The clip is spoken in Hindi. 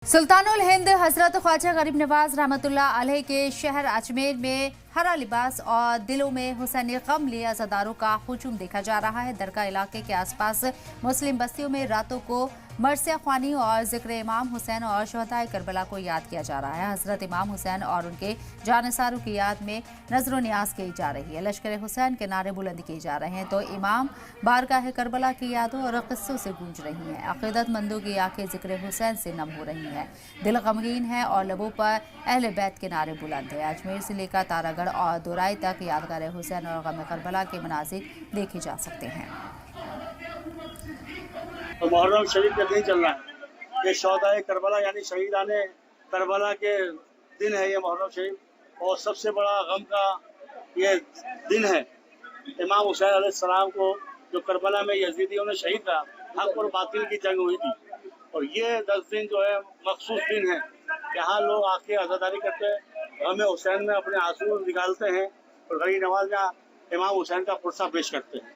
सुल्तानुल हिंद हजरत ख्वाजा गरीब नवाज रहमतुल्लाह अलैह के शहर अजमेर में हरा लिबास और दिलों में हुसैनी गम लिए अज़ादारों का हुजूम देखा जा रहा है। दरगाह इलाके के आसपास मुस्लिम बस्तियों में रातों को मरसिया ख्वानी और जिक्र इमाम हुसैन और शहदाए करबला को याद किया जा रहा है। हजरत इमाम हुसैन और उनके जानसारों की याद में नजर न्याज की जा रही है। लश्कर हुसैन के नारे बुलंद किए जा रहे हैं तो इमाम बारगाह करबला की यादों और किस्सों से गूंज रही हैं। अकीदतमंदों की आंखें जिक्र हुसैन से नम हो रही हैं, दिल गमगीन है और लबों पर अहले बैत के नारे बुलंद है। अजमेर से लेकर तारागढ़ और दोराई तक यादगार हुसैन और गम करबला के मनाजिर देखे जा सकते हैं। तो मुहर्रम शरीफ का दिन चल रहा है। ये शहदाए करबला यानी शहीदाने करबला के दिन है ये मुहर्रम शरीफ, और सबसे बड़ा गम का ये दिन है। इमाम हुसैन अलैहिस्सलाम को जो करबला में यजीदियों ने शहीद करा, हक और बातिल की जंग हुई थी, और ये 10 दिन जो है मखसूस दिन है। यहाँ लोग आके आज़ादारी करते हैं, गम हुसैन में अपने आंसू निकालते हैं और गरीब नवाज में इमाम हुसैन का पुरसा पेश करते हैं।